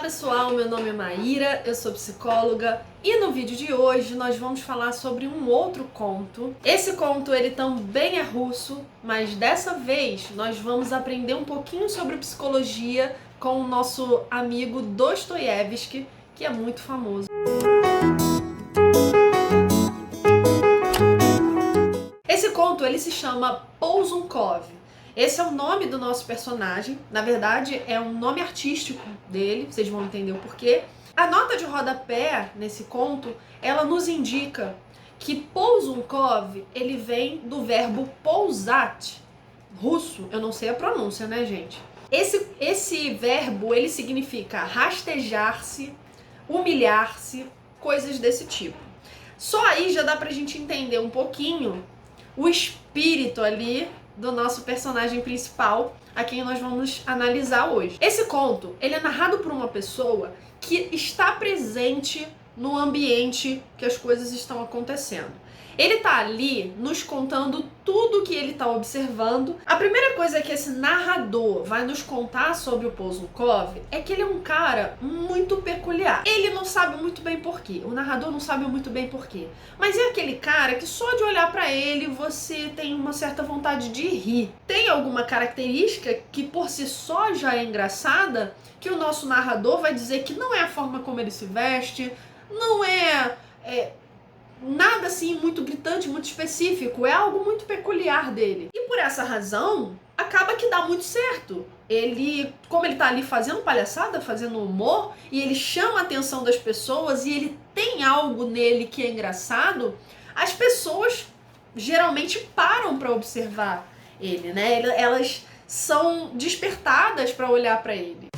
pessoal, meu nome é Maíra, eu sou psicóloga e no vídeo de hoje nós vamos falar sobre um outro conto. Esse conto ele também é russo, mas dessa vez nós vamos aprender um pouquinho sobre psicologia com o nosso amigo Dostoiévski, que é muito famoso. Esse conto ele se chama Polzunkov. Esse é o nome do nosso personagem, na verdade é um nome artístico dele, vocês vão entender o porquê. A nota de rodapé nesse conto, ela nos indica que Polzunkov, ele vem do verbo pousat, russo, eu não sei a pronúncia, né, gente? Esse verbo, ele significa rastejar-se, humilhar-se, coisas desse tipo. Só aí já dá pra gente entender um pouquinho o espírito ali do nosso personagem principal, a quem nós vamos analisar hoje. Esse conto, ele é narrado por uma pessoa que está presente no ambiente que as coisas estão acontecendo. Ele tá ali nos contando tudo o que ele tá observando. A primeira coisa que esse narrador vai nos contar sobre o Polzunkov é que ele é um cara muito peculiar. Ele não sabe muito bem porquê. O narrador não sabe muito bem porquê. Mas é aquele cara que só de olhar pra ele você tem uma certa vontade de rir. Tem alguma característica que por si só já é engraçada, que o nosso narrador vai dizer que não é a forma como ele se veste, não é nada assim muito gritante, muito específico, é algo muito peculiar dele. E por essa razão, acaba que dá muito certo. Ele, como ele tá ali fazendo palhaçada, fazendo humor, e ele chama a atenção das pessoas, e ele tem algo nele que é engraçado, as pessoas geralmente param para observar ele, né? Elas são despertadas para olhar para ele.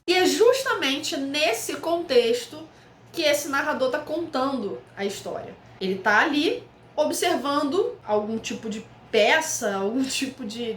E é justamente nesse contexto que esse narrador tá contando a história. Ele tá ali observando algum tipo de peça, algum tipo de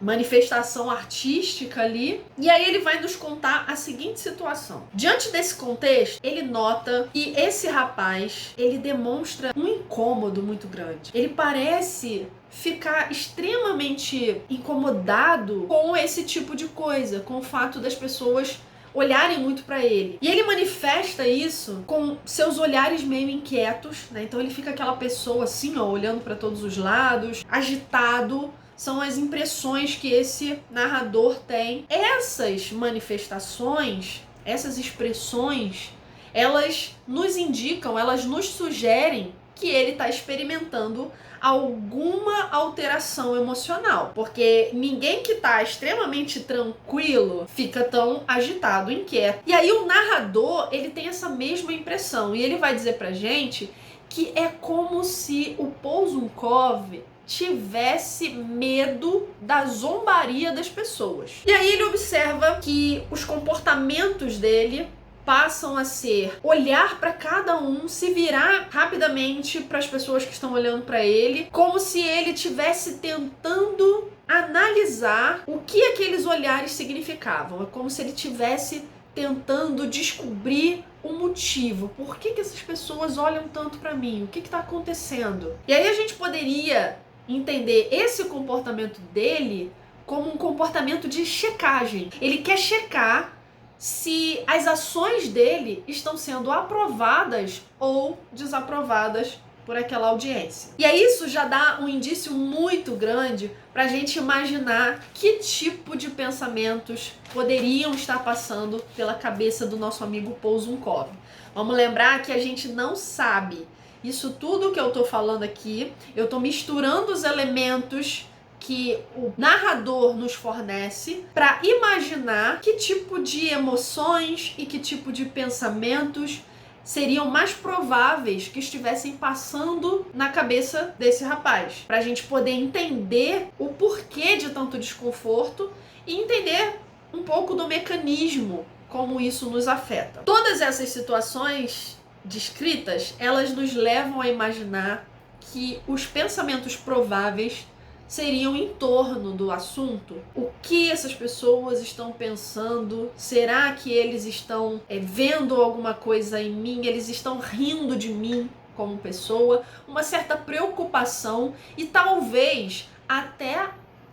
manifestação artística ali, e aí ele vai nos contar a seguinte situação. Diante desse contexto, ele nota que esse rapaz, ele demonstra um incômodo muito grande. Ele parece ficar extremamente incomodado com esse tipo de coisa, com o fato das pessoas olharem muito pra ele. E ele manifesta isso com seus olhares meio inquietos, né? Então ele fica aquela pessoa assim, ó, olhando pra todos os lados, agitado. São as impressões que esse narrador tem. Essas manifestações, essas expressões, elas nos indicam, elas nos sugerem que ele está experimentando alguma alteração emocional, porque ninguém que está extremamente tranquilo fica tão agitado, inquieto. E aí o narrador, ele tem essa mesma impressão, e ele vai dizer pra gente que é como se o Polzunkov tivesse medo da zombaria das pessoas. E aí ele observa que os comportamentos dele passam a ser olhar para cada um, se virar rapidamente para as pessoas que estão olhando para ele, como se ele estivesse tentando analisar o que aqueles olhares significavam. É como se ele estivesse tentando descobrir o motivo. Por que essas pessoas olham tanto para mim? O que está acontecendo? E aí a gente poderia entender esse comportamento dele como um comportamento de checagem. Ele quer checar se as ações dele estão sendo aprovadas ou desaprovadas por aquela audiência. E aí isso já dá um indício muito grande para a gente imaginar que tipo de pensamentos poderiam estar passando pela cabeça do nosso amigo Polzunkov. Vamos lembrar que a gente não sabe. Isso tudo que eu tô falando aqui, eu tô misturando os elementos que o narrador nos fornece para imaginar que tipo de emoções e que tipo de pensamentos seriam mais prováveis que estivessem passando na cabeça desse rapaz, para a gente poder entender o porquê de tanto desconforto e entender um pouco do mecanismo como isso nos afeta. Todas essas situações descritas, elas nos levam a imaginar que os pensamentos prováveis seriam em torno do assunto. O que essas pessoas estão pensando? Será que eles estão vendo alguma coisa em mim? Eles estão rindo de mim como pessoa? Uma certa preocupação e talvez até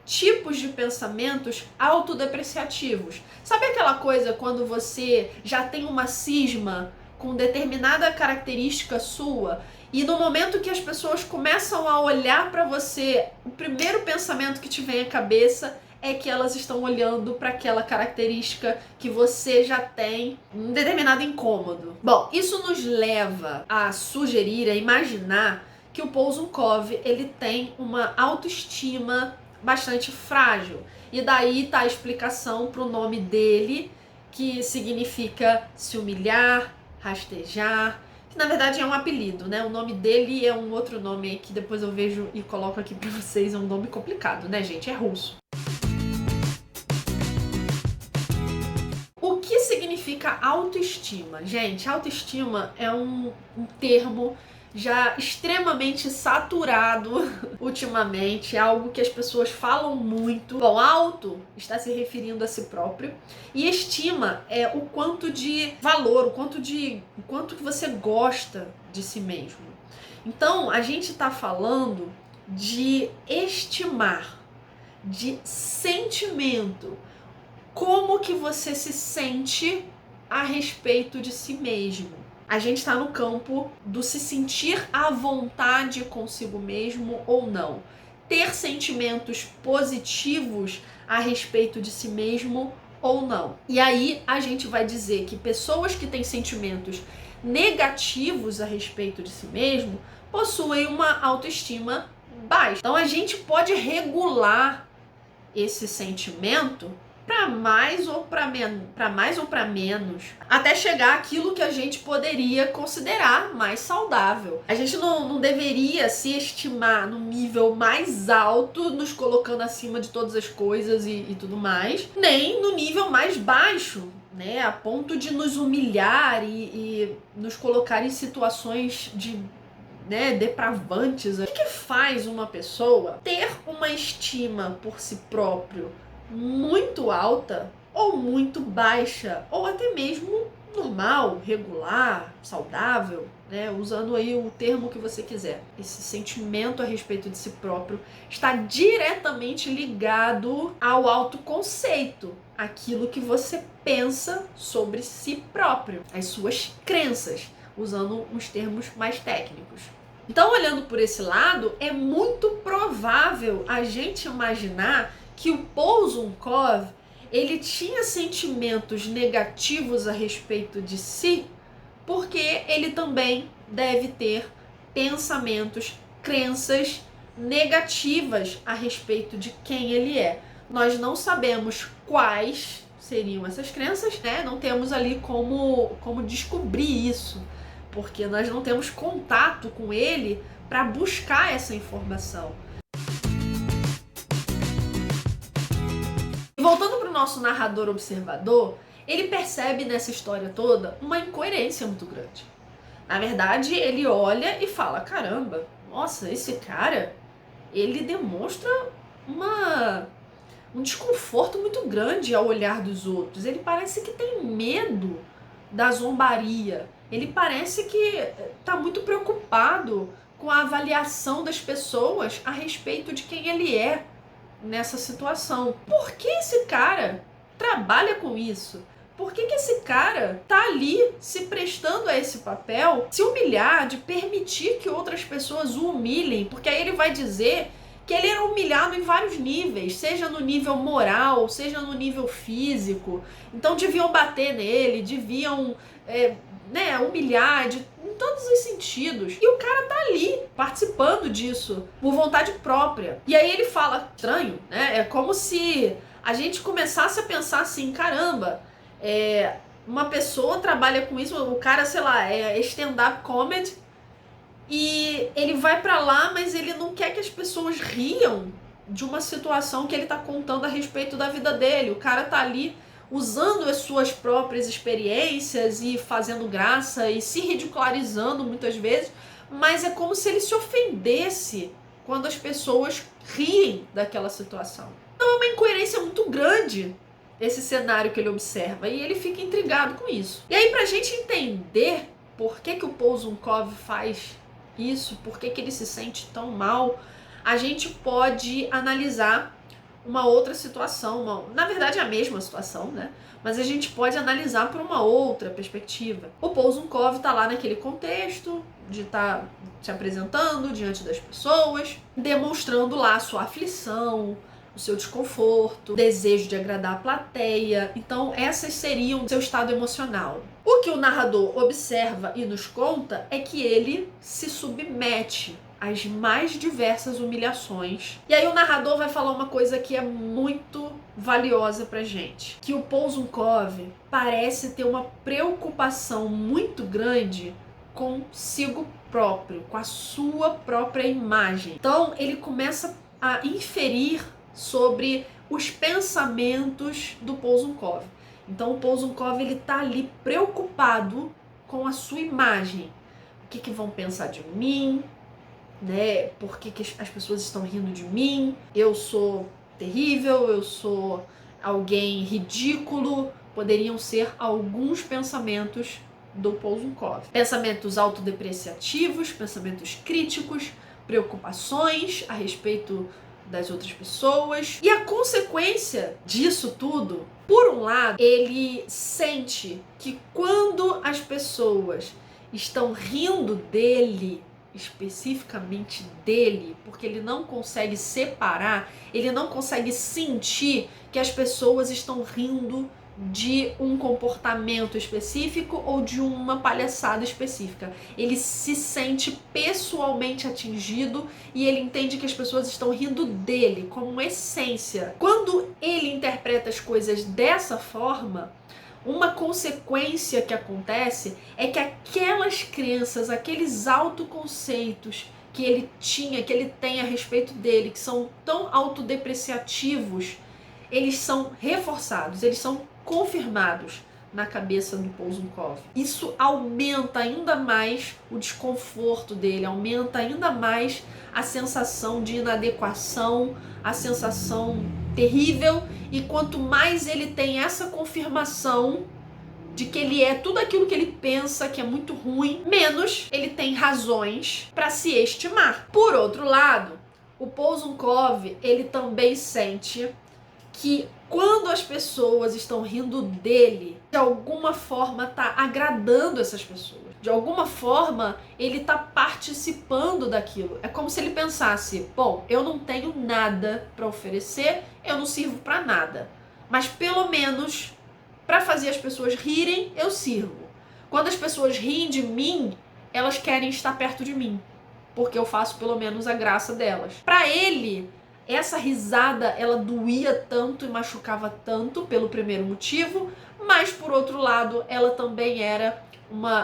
tipos de pensamentos autodepreciativos. Sabe aquela coisa quando você já tem uma cisma com determinada característica sua e no momento que as pessoas começam a olhar para você, o primeiro pensamento que te vem à cabeça é que elas estão olhando para aquela característica que você já tem um determinado incômodo. Bom, isso nos leva a sugerir, a imaginar que o Polzunkov, ele tem uma autoestima bastante frágil. E daí tá a explicação para o nome dele, que significa se humilhar, rastejar, que na verdade é um apelido, né? O nome dele é um outro nome aí que depois eu vejo e coloco aqui para vocês, é um nome complicado, né, gente? É russo. O que significa autoestima? Gente, autoestima é um termo já extremamente saturado ultimamente, é algo que as pessoas falam muito. Bom, auto está se referindo a si próprio e estima é o quanto de valor, o quanto que você gosta de si mesmo. Então, a gente está falando de estimar, de sentimento. Como que você se sente a respeito de si mesmo? A gente está no campo do se sentir à vontade consigo mesmo ou não. Ter sentimentos positivos a respeito de si mesmo ou não. E aí a gente vai dizer que pessoas que têm sentimentos negativos a respeito de si mesmo possuem uma autoestima baixa. Então a gente pode regular esse sentimento para mais ou para menos, até chegar àquilo que a gente poderia considerar mais saudável. A gente não deveria se estimar no nível mais alto, nos colocando acima de todas as coisas e tudo mais, nem no nível mais baixo, né, a ponto de nos humilhar e nos colocar em situações de depravantes. O que faz uma pessoa ter uma estima por si próprio muito alta ou muito baixa, ou até mesmo normal, regular, saudável, né? Usando aí o termo que você quiser. Esse sentimento a respeito de si próprio está diretamente ligado ao autoconceito, aquilo que você pensa sobre si próprio, as suas crenças, usando uns termos mais técnicos. Então, olhando por esse lado, é muito provável a gente imaginar que o Polzunkov, ele tinha sentimentos negativos a respeito de si, porque ele também deve ter pensamentos, crenças negativas a respeito de quem ele é. Nós não sabemos quais seriam essas crenças, né? Não temos ali como descobrir isso, porque nós não temos contato com ele para buscar essa informação. Voltando para o nosso narrador observador, ele percebe nessa história toda uma incoerência muito grande. Na verdade, ele olha e fala, caramba, nossa, esse cara, ele demonstra um desconforto muito grande ao olhar dos outros. Ele parece que tem medo da zombaria. Ele parece que está muito preocupado com a avaliação das pessoas a respeito de quem ele é nessa situação. Por que esse cara trabalha com isso? Por que esse cara tá ali se prestando a esse papel, se humilhar, de permitir que outras pessoas o humilhem? Porque aí ele vai dizer que ele era humilhado em vários níveis, seja no nível moral, seja no nível físico. Então deviam bater nele, deviam humilhar, em todos os sentidos. E o cara tá ali, participando disso, por vontade própria. E aí ele fala, estranho, né? É como se a gente começasse a pensar assim, caramba, uma pessoa trabalha com isso, o cara, sei lá, é stand-up comedy, e ele vai pra lá, mas ele não quer que as pessoas riam de uma situação que ele tá contando a respeito da vida dele. O cara tá ali usando as suas próprias experiências e fazendo graça e se ridicularizando muitas vezes, mas é como se ele se ofendesse quando as pessoas riem daquela situação. Então é uma incoerência muito grande esse cenário que ele observa e ele fica intrigado com isso. E aí, pra gente entender por que o Polzunkov faz isso, por que ele se sente tão mal, a gente pode analisar uma outra situação, na verdade é a mesma situação, né? Mas a gente pode analisar por uma outra perspectiva. O Polzunkov tá lá naquele contexto de estar se apresentando diante das pessoas, demonstrando lá a sua aflição, o seu desconforto, o desejo de agradar a plateia. Então, essas seriam o seu estado emocional. O que o narrador observa e nos conta é que ele se submete às mais diversas humilhações. E aí o narrador vai falar uma coisa que é muito valiosa pra gente, que o Polzunkov parece ter uma preocupação muito grande consigo próprio, com a sua própria imagem. Então, ele começa a inferir sobre os pensamentos do Polzunkov. Então o Polzunkov ele tá ali preocupado com a sua imagem. O que vão pensar de mim, né? Por que as pessoas estão rindo de mim? Eu sou terrível, eu sou alguém ridículo. Poderiam ser alguns pensamentos do Polzunkov. Pensamentos autodepreciativos, pensamentos críticos, preocupações a respeito das outras pessoas. E a consequência disso tudo, por um lado, ele sente que quando as pessoas estão rindo dele, especificamente dele, porque ele não consegue separar, ele não consegue sentir que as pessoas estão rindo de um comportamento específico ou de uma palhaçada específica. Ele se sente pessoalmente atingido e ele entende que as pessoas estão rindo dele como essência. Quando ele interpreta as coisas dessa forma, uma consequência que acontece é que aquelas crenças, aqueles autoconceitos que ele tinha, que ele tem a respeito dele, que são tão autodepreciativos, eles são reforçados, eles são confirmados na cabeça do Polzunkov. Isso aumenta ainda mais o desconforto dele, aumenta ainda mais a sensação de inadequação, a sensação terrível, e quanto mais ele tem essa confirmação de que ele é tudo aquilo que ele pensa que é muito ruim, menos ele tem razões para se estimar. Por outro lado, o Polzunkov, ele também sente que quando as pessoas estão rindo dele, de alguma forma tá agradando essas pessoas. De alguma forma, ele tá participando daquilo. É como se ele pensasse, bom, eu não tenho nada para oferecer, eu não sirvo para nada. Mas pelo menos, para fazer as pessoas rirem, eu sirvo. Quando as pessoas riem de mim, elas querem estar perto de mim, porque eu faço pelo menos a graça delas. Para ele, essa risada, ela doía tanto e machucava tanto pelo primeiro motivo, mas por outro lado, ela também era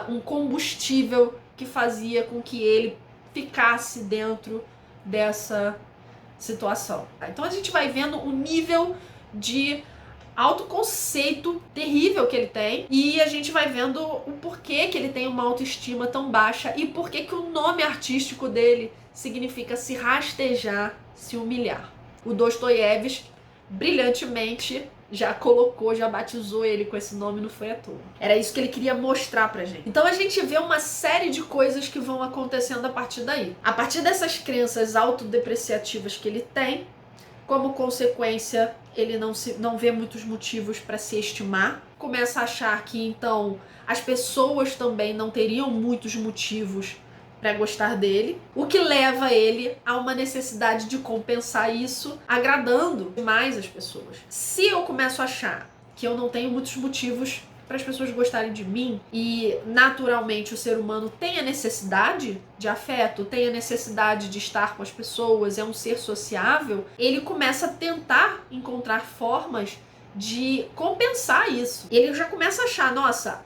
um combustível que fazia com que ele ficasse dentro dessa situação. Então a gente vai vendo o nível de autoconceito terrível que ele tem, e a gente vai vendo o porquê que ele tem uma autoestima tão baixa e porquê que o nome artístico dele significa se rastejar, se humilhar. O Dostoiévski brilhantemente já colocou, já batizou ele com esse nome, não foi à toa. Era isso que ele queria mostrar pra gente. Então a gente vê uma série de coisas que vão acontecendo a partir daí. A partir dessas crenças autodepreciativas que ele tem, como consequência, ele não vê muitos motivos para se estimar. Começa a achar que, então, as pessoas também não teriam muitos motivos para gostar dele, o que leva ele a uma necessidade de compensar isso, agradando mais as pessoas. Se eu começo a achar que eu não tenho muitos motivos para as pessoas gostarem de mim, e naturalmente o ser humano tem a necessidade de afeto, tem a necessidade de estar com as pessoas, é um ser sociável, ele começa a tentar encontrar formas de compensar isso. Ele já começa a achar, nossa,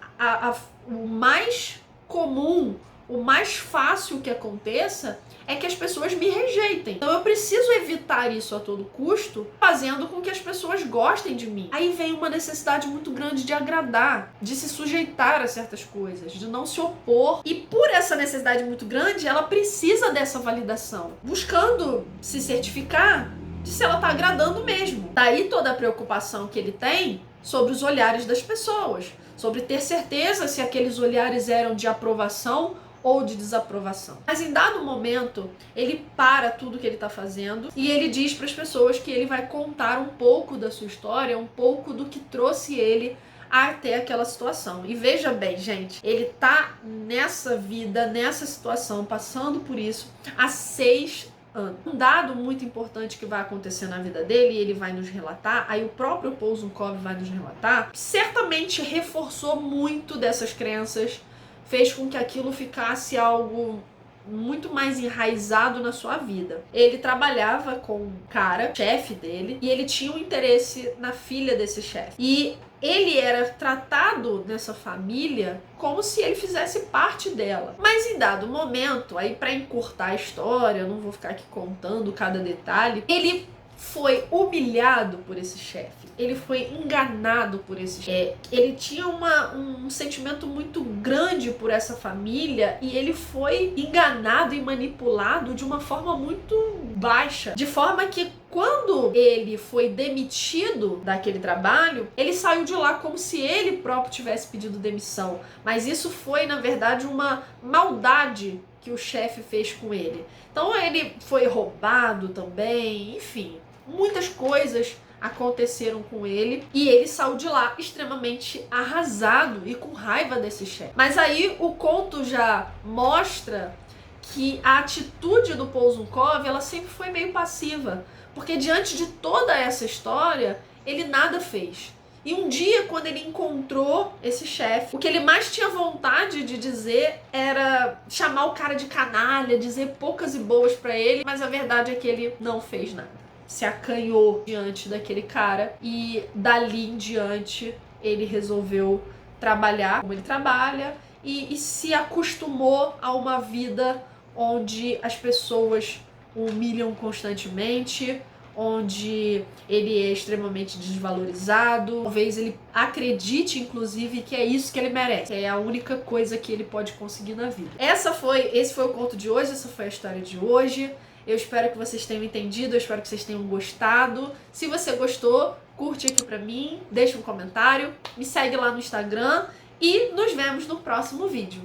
o mais comum, o mais fácil que aconteça é que as pessoas me rejeitem. Então eu preciso evitar isso a todo custo, fazendo com que as pessoas gostem de mim. Aí vem uma necessidade muito grande de agradar, de se sujeitar a certas coisas, de não se opor. E por essa necessidade muito grande, ela precisa dessa validação, buscando se certificar de se ela tá agradando mesmo. Daí toda a preocupação que ele tem sobre os olhares das pessoas, sobre ter certeza se aqueles olhares eram de aprovação ou de desaprovação. Mas em dado momento, ele para tudo que ele está fazendo e ele diz para as pessoas que ele vai contar um pouco da sua história, um pouco do que trouxe ele até aquela situação. E veja bem, gente, ele tá nessa vida, nessa situação, passando por isso há 6 anos. Um dado muito importante que vai acontecer na vida dele, e ele vai nos relatar, aí o próprio Polzunkov vai nos relatar, certamente reforçou muito dessas crenças, fez com que aquilo ficasse algo muito mais enraizado na sua vida. Ele trabalhava com um cara, chefe dele, e ele tinha um interesse na filha desse chefe. E ele era tratado nessa família como se ele fizesse parte dela. Mas em dado momento, aí para encurtar a história, eu não vou ficar aqui contando cada detalhe, ele foi humilhado por esse chefe. Ele foi enganado por esse chefe. Ele tinha um sentimento muito grande por essa família e ele foi enganado e manipulado de uma forma muito baixa. De forma que quando ele foi demitido daquele trabalho, ele saiu de lá como se ele próprio tivesse pedido demissão. Mas isso foi, na verdade, uma maldade que o chefe fez com ele. Então ele foi roubado também, enfim, muitas coisas aconteceram com ele e ele saiu de lá extremamente arrasado e com raiva desse chefe. Mas aí o conto já mostra que a atitude do Polzunkov, ela sempre foi meio passiva, porque diante de toda essa história, ele nada fez. E um dia, quando ele encontrou esse chefe, o que ele mais tinha vontade de dizer era chamar o cara de canalha, dizer poucas e boas pra ele, mas a verdade é que ele não fez nada. Se acanhou diante daquele cara e dali em diante ele resolveu trabalhar como ele trabalha e se acostumou a uma vida onde as pessoas o humilham constantemente, onde ele é extremamente desvalorizado. Talvez ele acredite, inclusive, que é isso que ele merece. É a única coisa que ele pode conseguir na vida. Esse foi o conto de hoje, essa foi a história de hoje. Eu espero que vocês tenham entendido, eu espero que vocês tenham gostado. Se você gostou, curte aqui pra mim, deixa um comentário, me segue lá no Instagram e nos vemos no próximo vídeo.